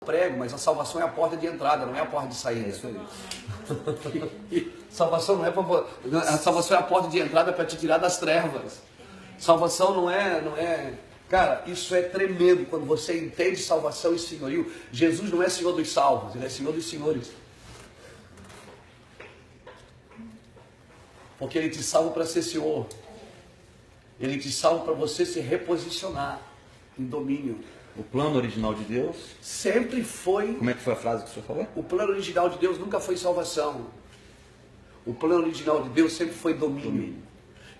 prego, mas a salvação é a porta de entrada, não é a porta de saída. Isso aí. Salvação não é a salvação é a porta de entrada para te tirar das trevas. Salvação não é. Cara, isso é tremendo quando você entende salvação e senhorio. Jesus não é Senhor dos salvos, Ele é Senhor dos senhores. Porque Ele te salva para ser Senhor. Ele te salva para você se reposicionar em domínio. O plano original de Deus Sempre foi. Como é que foi a frase que o senhor falou? O plano original de Deus nunca foi salvação. O plano original de Deus sempre foi domínio.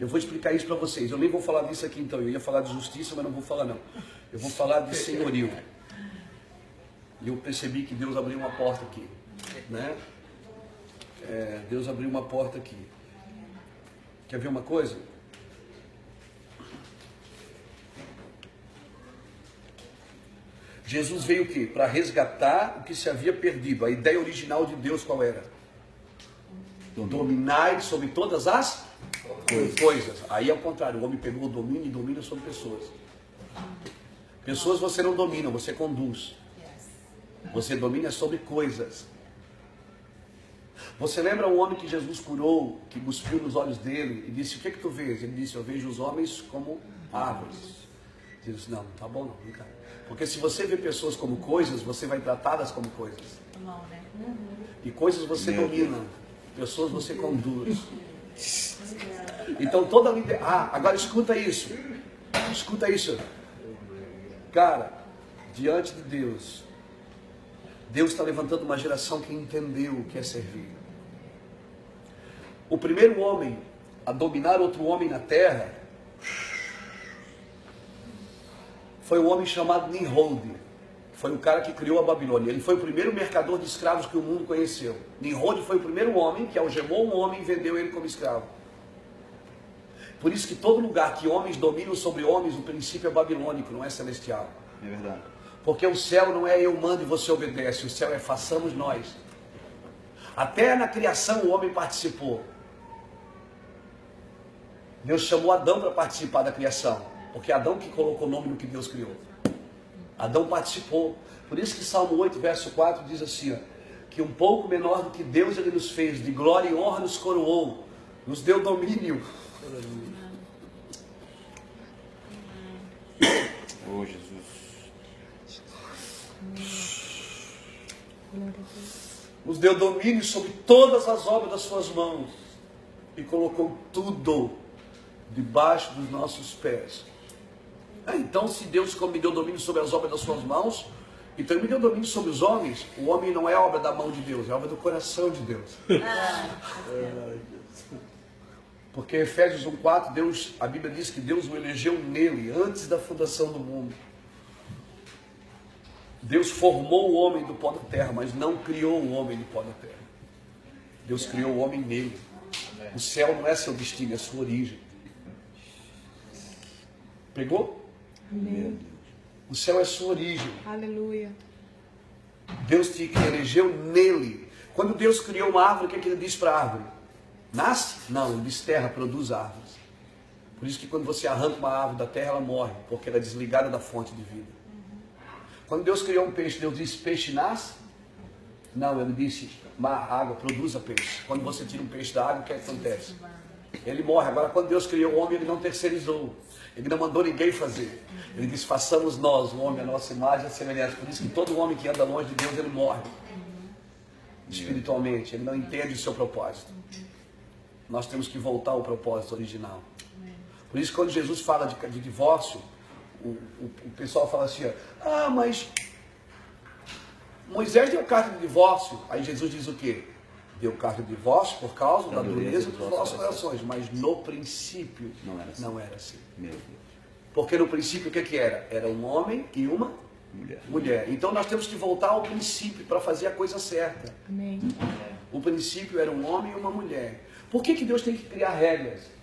Eu vou explicar isso para vocês. Eu nem vou falar disso aqui então. Eu ia falar de justiça, mas não vou falar não. Eu vou falar de senhorio. E eu percebi que Deus abriu uma porta aqui, né? Deus abriu uma porta aqui. Quer ver uma coisa? Jesus veio o quê? Para resgatar o que se havia perdido. A ideia original de Deus qual era? Dominar sobre todas as coisas. Aí ao contrário, o homem pegou o domínio e domina sobre pessoas. Pessoas você não domina, você conduz. Você domina sobre coisas. Você lembra um homem que Jesus curou, que cuspiu nos olhos dele e disse: o que é que tu vês? Ele disse: eu vejo os homens como árvores. Ele disse: não, tá bom não, vem cá. Porque se você vê pessoas como coisas, você vai tratá-las como coisas. E coisas você domina, pessoas você conduz. Então toda liderança. Agora escuta isso. Escuta isso. Cara, diante de Deus, Deus está levantando uma geração que entendeu o que é servir. O primeiro homem a dominar outro homem na terra foi um homem chamado Nimrod. Foi o cara que criou a Babilônia. Ele foi o primeiro mercador de escravos que o mundo conheceu. Nimrod foi o primeiro homem que algemou um homem e vendeu ele como escravo. Por isso que todo lugar que homens dominam sobre homens, o princípio é babilônico, não é celestial. É verdade. Porque o céu não é eu mando e você obedece, o céu é façamos nós. Até na criação o homem participou. Deus chamou Adão para participar da criação, porque é Adão que colocou o nome no que Deus criou. Adão participou. Por isso que Salmo 8, verso 4 diz assim, ó, que um pouco menor do que Deus ele nos fez, de glória e honra nos coroou, nos deu domínio. Oh, Jesus. Nos deu domínio sobre todas as obras das suas mãos e colocou tudo debaixo dos nossos pés. Então, se Deus me deu domínio sobre as obras das suas mãos, então Ele me deu domínio sobre os homens. O homem não é obra da mão de Deus, é obra do coração de Deus. Porque Efésios 1,4, a Bíblia diz que Deus o elegeu nele, antes da fundação do mundo. Deus formou o homem do pó da terra, mas não criou o homem do pó da terra. Deus criou o homem nele. O céu não é seu destino, é sua origem. Pegou? Amém. O céu é sua origem. Aleluia. Deus te elegeu nele. Quando Deus criou uma árvore, o que é que Ele disse para a árvore? Nasce? Não, Ele diz terra, produz árvores. Por isso que quando você arranca uma árvore da terra, ela morre, porque ela é desligada da fonte de vida. Quando Deus criou um peixe, Deus disse: peixe nasce? Não, Ele disse: mar, água, produza peixe. Quando você tira um peixe da água, o que acontece? Ele morre. Agora, quando Deus criou o homem, Ele não terceirizou. Ele não mandou ninguém fazer. Ele disse: façamos nós, o homem, a nossa imagem e a semelhança. Por isso que todo homem que anda longe de Deus, ele morre. Espiritualmente, ele não entende o seu propósito. Nós temos que voltar ao propósito original. Por isso, quando Jesus fala de divórcio, o pessoal fala assim: ah, mas Moisés deu carta de divórcio. Aí Jesus diz o quê? Deu carta de divórcio por causa da dureza dos vossos corações. Mas no princípio não era assim. Meu Deus. Porque no princípio o que era? Era um homem e uma mulher. Então nós temos que voltar ao princípio para fazer a coisa certa. Amém. O princípio era um homem e uma mulher. Por que Deus tem que criar regras?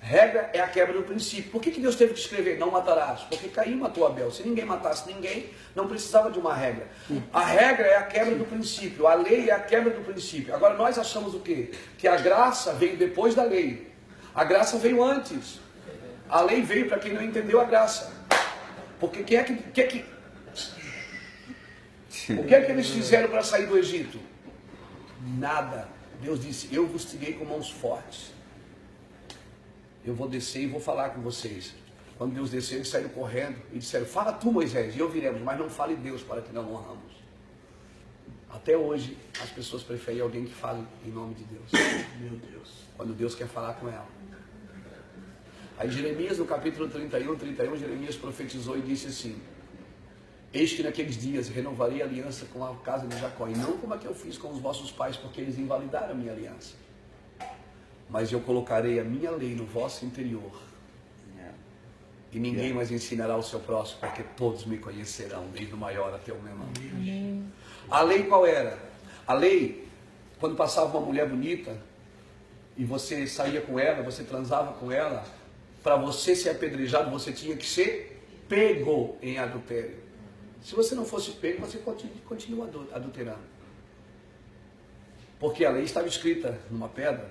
Regra é a quebra do princípio. Por que Deus teve que escrever não matarás? Porque Caim matou Abel. Se ninguém matasse ninguém, não precisava de uma regra. A regra é a quebra do princípio. A lei é a quebra do princípio. Agora nós achamos o quê? Que a graça veio depois da lei. A graça veio antes. A lei veio para quem não entendeu a graça. Porque quem é que O que é que eles fizeram para sair do Egito? Nada. Deus disse, eu vos tirei com mãos fortes. Eu vou descer e vou falar com vocês. Quando Deus desceu, eles saíram correndo e disseram, fala tu, Moisés, e ouviremos, mas não fale Deus para que não honramos. Até hoje, as pessoas preferem alguém que fale em nome de Deus. Meu Deus. Quando Deus quer falar com ela. Aí Jeremias, no capítulo 31, Jeremias profetizou e disse assim, eis que naqueles dias renovarei a aliança com a casa de Jacó, e não como a que eu fiz com os vossos pais, porque eles invalidaram a minha aliança. Mas eu colocarei a minha lei no vosso interior, e ninguém mais ensinará o seu próximo, porque todos me conhecerão, desde o maior até o menor. A lei qual era? A lei, quando passava uma mulher bonita, e você saía com ela, você transava com ela, para você ser apedrejado, você tinha que ser pego em adultério. Se você não fosse pego, você continua adulterando. Porque a lei estava escrita numa pedra.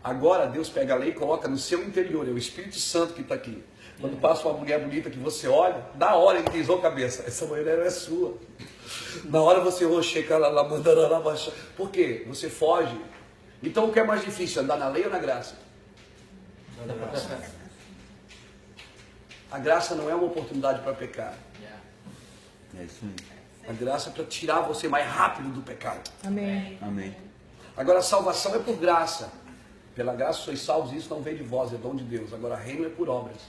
Agora Deus pega a lei e coloca no seu interior, é o Espírito Santo que está aqui. Quando passa uma mulher bonita que você olha, na hora ele diz, ô cabeça, essa mulher é sua. Na hora você rocheca, por quê? Você foge. Então o que é mais difícil, andar na lei ou na graça? Na graça. A graça não é uma oportunidade para pecar. É isso aí. A graça é para tirar você mais rápido do pecado. Amém. Amém. Agora a salvação é por graça. Pela graça sois salvos, isso não vem de vós, é dom de Deus. Agora reino é por obras.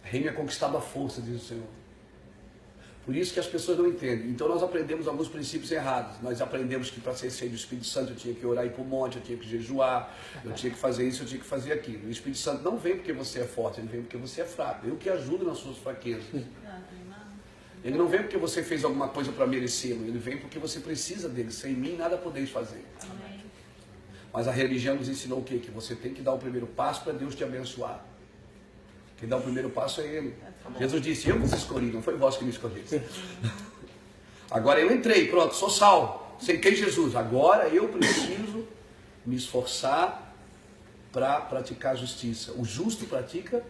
Reino é conquistado à força, diz o Senhor. Por isso que as pessoas não entendem. Então nós aprendemos alguns princípios errados. Nós aprendemos que para ser cheio do Espírito Santo eu tinha que orar e ir para o monte, eu tinha que jejuar, eu tinha que fazer isso, eu tinha que fazer aquilo. O Espírito Santo não vem porque você é forte, ele vem porque você é fraco. Eu que ajudo nas suas fraquezas. Ele não vem porque você fez alguma coisa para merecê-lo, ele vem porque você precisa dele. Sem mim nada podeis fazer. Amém. Mas a religião nos ensinou o quê? Que você tem que dar o primeiro passo para Deus te abençoar. Quem dá o primeiro passo é Ele. Jesus disse, eu vos escolhi, não foi vós que me escolheste. Agora eu entrei, pronto, sou salvo. Aceitei Jesus. Agora eu preciso me esforçar para praticar justiça. O justo pratica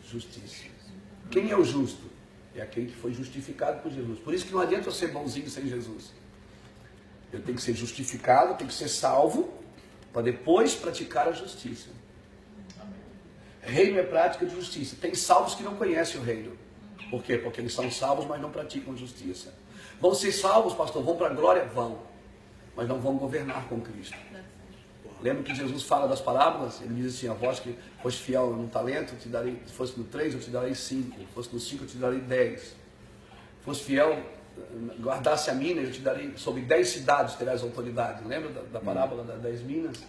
justiça. Quem é o justo? É aquele que foi justificado por Jesus. Por isso que não adianta eu ser bonzinho sem Jesus. Eu tenho que ser justificado, tenho que ser salvo, para depois praticar a justiça. Reino é prática de justiça. Tem salvos que não conhecem o reino. Por quê? Porque eles são salvos, mas não praticam justiça. Vão ser salvos, pastor? Vão para a glória? Vão. Mas não vão governar com Cristo. Lembra que Jesus fala das parábolas? Ele diz assim, a vós que foste fiel no talento, eu te darei, se fosse no 3, eu te darei 5. Se fosse no 5, eu te darei 10. Se fosse fiel, guardasse a mina, eu te darei, sobre 10 cidades terás autoridade. Lembra da parábola das 10 minas?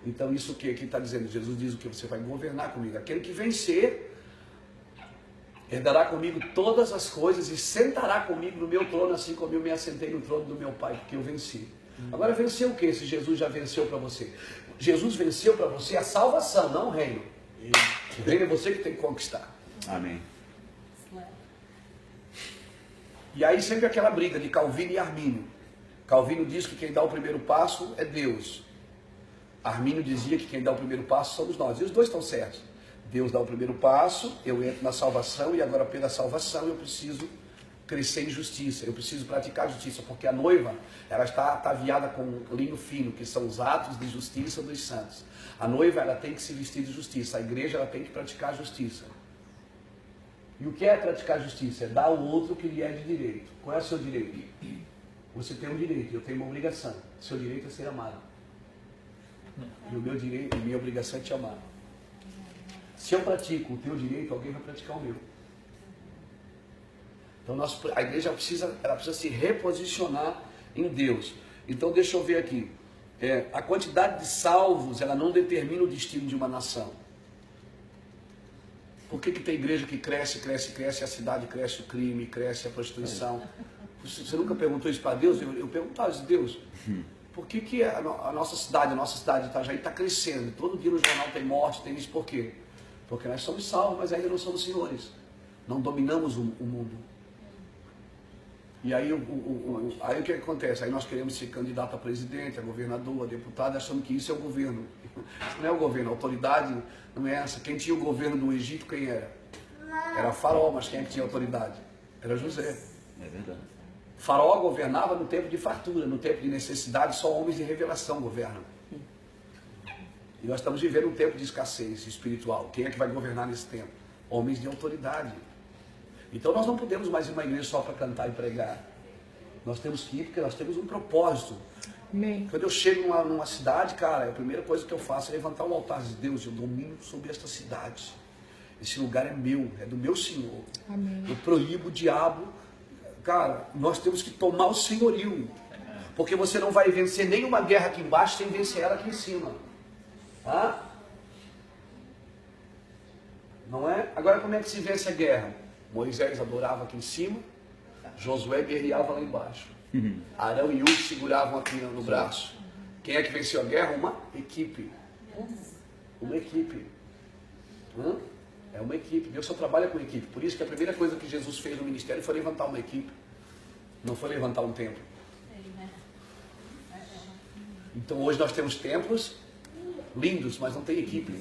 Então isso o que aqui está dizendo? Jesus diz o que? Você vai governar comigo. Aquele que vencer, herdará comigo todas as coisas e sentará comigo no meu trono, assim como eu me assentei no trono do meu Pai, porque eu venci. Agora venceu o que se Jesus já venceu para você? Jesus venceu para você a salvação, não o reino. O reino é você que tem que conquistar. Amém. E aí sempre aquela briga de Calvino e Armínio. Calvino diz que quem dá o primeiro passo é Deus. Armínio dizia que quem dá o primeiro passo somos nós. E os dois estão certos. Deus dá o primeiro passo, eu entro na salvação, e agora pela salvação eu preciso crescer em justiça, eu preciso praticar justiça, porque a noiva, ela está ataviada com linho fino, que são os atos de justiça dos santos. A noiva, ela tem que se vestir de justiça, a igreja, ela tem que praticar justiça. E o que é praticar justiça? É dar ao outro o que lhe é de direito. Qual é o seu direito? Você tem um direito, eu tenho uma obrigação. Seu direito é ser amado. E o meu direito, minha obrigação é te amar. Se eu pratico o teu direito, alguém vai praticar o meu. Então a igreja precisa se reposicionar em Deus. Então deixa eu ver aqui. A quantidade de salvos, ela não determina o destino de uma nação. Por que tem igreja que cresce, a cidade cresce o crime, cresce a prostituição? Você nunca perguntou isso para Deus? Eu perguntava isso a Deus. Por que a nossa cidade Itajaí está crescendo? Todo dia no jornal tem morte, tem isso. Por quê? Porque nós somos salvos, mas ainda não somos senhores. Não dominamos o mundo. E aí, aí o que acontece? Aí nós queremos ser candidato a presidente, a governador, a deputado, achando que isso é o governo. Isso não é o governo, a autoridade não é essa. Quem tinha o governo do Egito, quem era? Era Faraó, mas quem é que tinha autoridade? Era José. É verdade. Faraó governava no tempo de fartura, no tempo de necessidade, só homens de revelação governam. E nós estamos vivendo um tempo de escassez espiritual. Quem é que vai governar nesse tempo? Homens de autoridade. Então nós não podemos mais ir uma igreja só para cantar e pregar. Nós temos que ir porque nós temos um propósito. Amém. Quando eu chego numa cidade, cara, a primeira coisa que eu faço é levantar um altar de Deus. Eu domino sobre esta cidade. Esse lugar é meu, é do meu Senhor. Amém. Eu proíbo o diabo. Cara, nós temos que tomar o senhorio. Porque você não vai vencer nenhuma guerra aqui embaixo sem vencer ela aqui em cima. Tá? Não é? Agora como é que se vence a guerra? Moisés adorava aqui em cima, Josué guerreava lá embaixo. Arão e Hugo seguravam aqui no braço. Quem é que venceu a guerra? Uma equipe. Uma equipe. É uma equipe. Deus só trabalha com equipe. Por isso que a primeira coisa que Jesus fez no ministério foi levantar uma equipe. Não foi levantar um templo. Então hoje nós temos templos lindos, mas não tem equipe.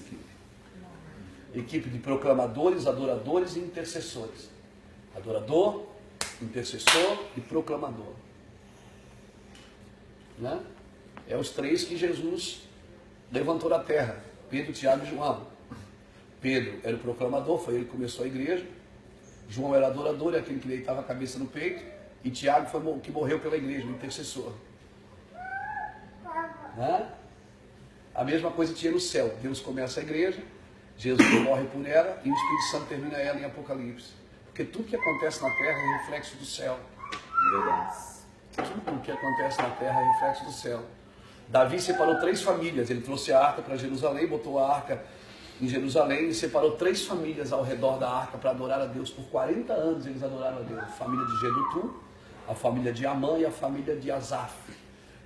Equipe de proclamadores, adoradores e intercessores. Adorador, intercessor e proclamador. Né? É os três que Jesus levantou da terra. Pedro, Tiago e João. Pedro era o proclamador, foi ele que começou a igreja. João era adorador, é aquele que deitava a cabeça no peito. E Tiago foi o que morreu pela igreja, o intercessor. Né? A mesma coisa tinha no céu. Deus começa a igreja, Jesus morre por ela e o Espírito Santo termina ela em Apocalipse. Porque tudo que acontece na terra é reflexo do céu. Verdade. Tudo que acontece na terra é reflexo do céu. Davi separou 3 famílias. Ele trouxe a arca para Jerusalém, botou a arca em Jerusalém e separou 3 famílias ao redor da arca para adorar a Deus. Por 40 anos eles adoraram a Deus. A família de Jedutum, a família de Amã e a família de Asaf.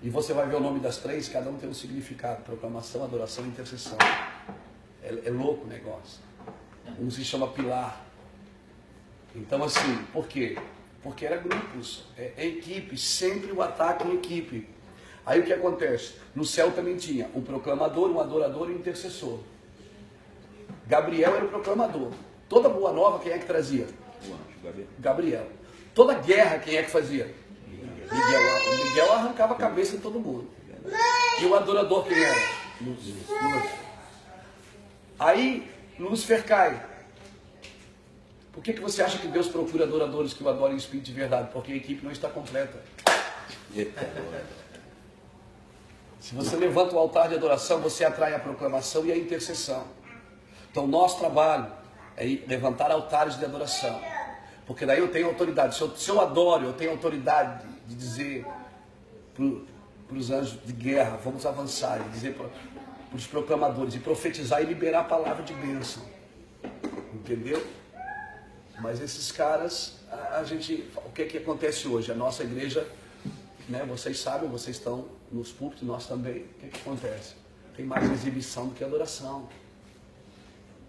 E você vai ver o nome das 3, cada um tem um significado. Proclamação, adoração e intercessão. É louco o negócio. Um se chama pilar. Então assim, por quê? Porque era grupos, é equipe, sempre o ataque em equipe. Aí o que acontece? No céu também tinha um proclamador, um adorador e um intercessor. Gabriel era o proclamador. Toda boa nova, quem é que trazia? O anjo, Gabriel. Toda guerra, quem é que fazia? Miguel arrancava a cabeça de todo mundo. E o adorador quem era? Lúcifer. Aí, Lúcifer cai. Por que você acha que Deus procura adoradores que o adorem em espírito de verdade? Porque a equipe não está completa. Se você levanta o altar de adoração, você atrai a proclamação e a intercessão. Então, nosso trabalho é levantar altares de adoração. Porque daí eu tenho autoridade. Se eu adoro, eu tenho autoridade de dizer para os anjos de guerra, vamos avançar, e dizer para os proclamadores, e profetizar e liberar a palavra de bênção. Entendeu? Mas esses caras, o que é que acontece hoje? A nossa igreja, né, vocês sabem, vocês estão nos púlpitos, nós também. O que é que acontece? Tem mais exibição do que adoração.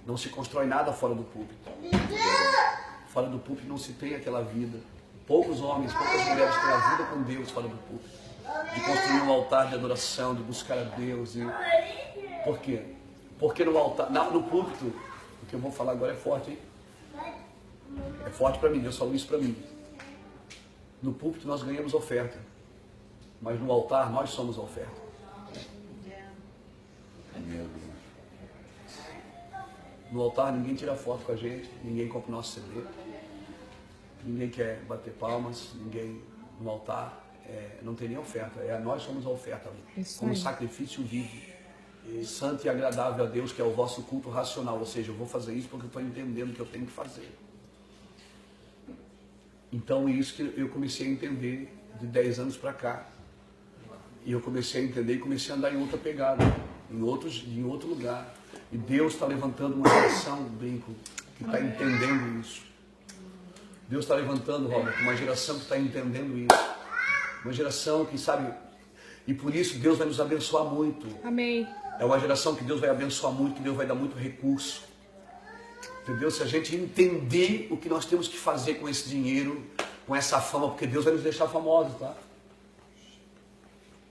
Não se constrói nada fora do púlpito. Fora do púlpito não se tem aquela vida. Poucos homens, poucas mulheres têm a vida com Deus fora do púlpito. De construir um altar de adoração, de buscar a Deus. Por quê? Porque no altar, no púlpito, o que eu vou falar agora é forte, hein? É forte para mim, Deus falou isso para mim. No púlpito nós ganhamos oferta. Mas no altar nós somos a oferta. Meu Deus. No altar ninguém tira foto com a gente, ninguém compra o nosso CD, ninguém quer bater palmas, ninguém no altar, não tem nem oferta, nós somos a oferta ali, como sacrifício vivo, santo e agradável a Deus, que é o vosso culto racional, ou seja, eu vou fazer isso porque eu estou entendendo o que eu tenho que fazer. Então é isso que eu comecei a entender de 10 anos para cá, e eu comecei a entender e comecei a andar em outra pegada, em outro lugar. E Deus está levantando uma geração, brinco, que está entendendo isso. Deus está levantando, Robert, uma geração que está entendendo isso. Uma geração que sabe, e por isso Deus vai nos abençoar muito. Amém. É uma geração que Deus vai abençoar muito, que Deus vai dar muito recurso. Entendeu? Se a gente entender o que nós temos que fazer com esse dinheiro, com essa fama, porque Deus vai nos deixar famosos, tá?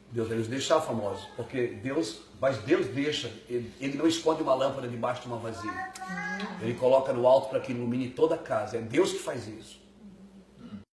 Deus vai nos deixar famosos, porque Deus deixa, ele não esconde uma lâmpada debaixo de uma vasilha. Ele coloca no alto para que ilumine toda a casa. É Deus que faz isso.